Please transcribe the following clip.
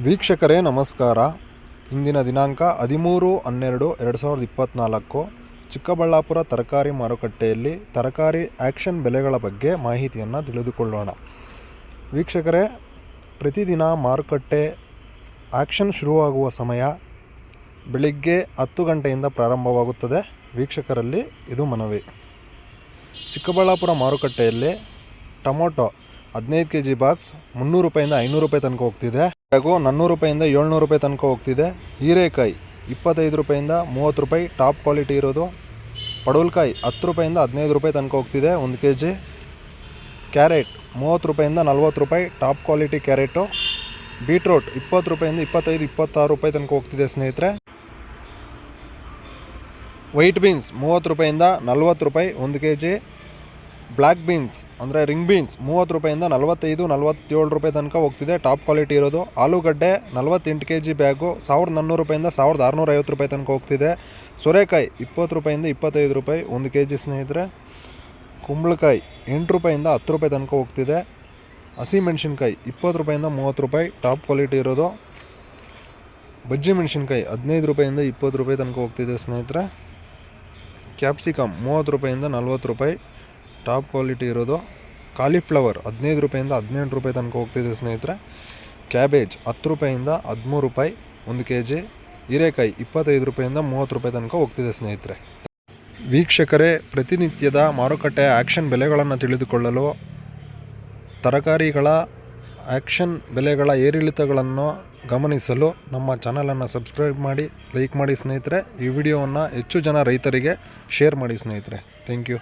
ವೀಕ್ಷಕರೇ ನಮಸ್ಕಾರ. ಇಂದಿನ ದಿನಾಂಕ 13/12/2024 ಚಿಕ್ಕಬಳ್ಳಾಪುರ ತರಕಾರಿ ಮಾರುಕಟ್ಟೆಯಲ್ಲಿ ತರಕಾರಿ ಆ್ಯಕ್ಷನ್ ಬೆಲೆಗಳ ಬಗ್ಗೆ ಮಾಹಿತಿಯನ್ನು ತಿಳಿದುಕೊಳ್ಳೋಣ. ವೀಕ್ಷಕರೇ, ಪ್ರತಿದಿನ ಮಾರುಕಟ್ಟೆ ಆ್ಯಕ್ಷನ್ ಶುರುವಾಗುವ ಸಮಯ ಬೆಳಿಗ್ಗೆ 10 ಗಂಟೆಯಿಂದ ಪ್ರಾರಂಭವಾಗುತ್ತದೆ. ವೀಕ್ಷಕರಲ್ಲಿ ಇದು ಮನವಿ. ಚಿಕ್ಕಬಳ್ಳಾಪುರ ಮಾರುಕಟ್ಟೆಯಲ್ಲಿ ಟೊಮೊಟೊ 15 kg ಬಾಕ್ಸ್ 300 ರೂಪಾಯಿಂದ 500 ರೂಪಾಯಿ ತನಕ ಹೋಗ್ತಿದೆ. ಹಾಗೂ 400 ರೂಪಾಯಿಂದ 700 ರೂಪಾಯಿ ತನಕ ಹೋಗ್ತಿದೆ. ಹೀರೆಕಾಯಿ 25 ರೂಪಾಯಿಂದ 30 ರೂಪಾಯಿ ಟಾಪ್ ಕ್ವಾಲಿಟಿ ಇರೋದು. ಪಡವಲಕಾಯಿ 10 ರೂಪಾಯಿಂದ 15 ರೂಪಾಯಿ ತನಕ ಹೋಗ್ತಿದೆ 1 kg. ಕ್ಯಾರೆಟ್ 30 ರೂಪಾಯಿಂದ 40 ರೂಪಾಯಿ ಟಾಪ್ ಕ್ವಾಲಿಟಿ ಕ್ಯಾರೆಟು. ಬೀಟ್ರೋಟ್ 20 ರೂಪಾಯಿಂದ 25, 26 ರೂಪಾಯಿ ತನಕ ಹೋಗ್ತಿದೆ ಸ್ನೇಹಿತರೆ. ವೈಟ್ ಬೀನ್ಸ್ 30 ರೂಪಾಯಿಂದ 40 ರೂಪಾಯಿ 1 kg. ಬ್ಲ್ಯಾಕ್ ಬೀನ್ಸ್ ಅಂದರೆ ರಿಂಗ್ ಬೀನ್ಸ್ 30 ರೂಪಾಯಿಂದ 45, 47 ರೂಪಾಯಿ ತನಕ ಹೋಗ್ತಿದೆ ಟಾಪ್ ಕ್ವಾಲಿಟಿ ಇರೋದು. ಆಲೂಗಡ್ಡೆ 48 kg ಬ್ಯಾಗು 1400 ರೂಪಾಯಿಂದ 1650 ರೂಪಾಯಿ ತನಕ ಹೋಗ್ತಿದೆ. ಸೋರೆಕಾಯಿ 20 ರೂಪಾಯಿಂದ 25 ರೂಪಾಯಿ 1 kg ಸ್ನೇಹಿತರೆ. ಕುಂಬಳಕಾಯಿ 8 ರೂಪಾಯಿಂದ 10 ರೂಪಾಯಿ ತನಕ ಹೋಗ್ತಿದೆ. ಹಸಿಮೆಣಸಿನ್ಕಾಯಿ 20 ರೂಪಾಯಿಂದ 30 ರೂಪಾಯಿ ಟಾಪ್ ಕ್ವಾಲಿಟಿ ಇರೋದು. ಬಜ್ಜಿ ಮೆಣಸಿನ್ಕಾಯಿ 15 ರೂಪಾಯಿಂದ 20 ರೂಪಾಯಿ ತನಕ ಹೋಗ್ತಿದೆ ಸ್ನೇಹಿತರೆ. ಕ್ಯಾಪ್ಸಿಕಮ್ 30 ರೂಪಾಯಿಂದ 40 ರೂಪಾಯಿ ಟಾಪ್ ಕ್ವಾಲಿಟಿ ಇರೋದು. ಕಾಲಿಫ್ಲವರ್ 15 ರೂಪಾಯಿಂದ 18 ರೂಪಾಯಿ ತನಕ ಹೋಗ್ತಿದೆ ಸ್ನೇಹಿತರೆ. ಕ್ಯಾಬೇಜ್ 10 ರೂಪಾಯಿಂದ 13 ರೂಪಾಯಿ 1 kg. ಹೀರೆಕಾಯಿ 25 ರೂಪಾಯಿಂದ 30 ರೂಪಾಯಿ ತನಕ ಹೋಗ್ತಿದೆ ಸ್ನೇಹಿತರೆ. ವೀಕ್ಷಕರೇ, ಪ್ರತಿನಿತ್ಯದ ಮಾರುಕಟ್ಟೆ ಆ್ಯಕ್ಷನ್ ಬೆಲೆಗಳನ್ನು ತಿಳಿದುಕೊಳ್ಳಲು ತರಕಾರಿಗಳ ಆ್ಯಕ್ಷನ್ ಬೆಲೆಗಳ ಏರಿಳಿತಗಳನ್ನು ಗಮನಿಸಲು ನಮ್ಮ ಚಾನಲನ್ನು ಸಬ್ಸ್ಕ್ರೈಬ್ ಮಾಡಿ, ಲೈಕ್ ಮಾಡಿ ಸ್ನೇಹಿತರೆ. ಈ ವಿಡಿಯೋವನ್ನು ಹೆಚ್ಚು ಜನ ರೈತರಿಗೆ ಶೇರ್ ಮಾಡಿ ಸ್ನೇಹಿತರೆ. Thank you.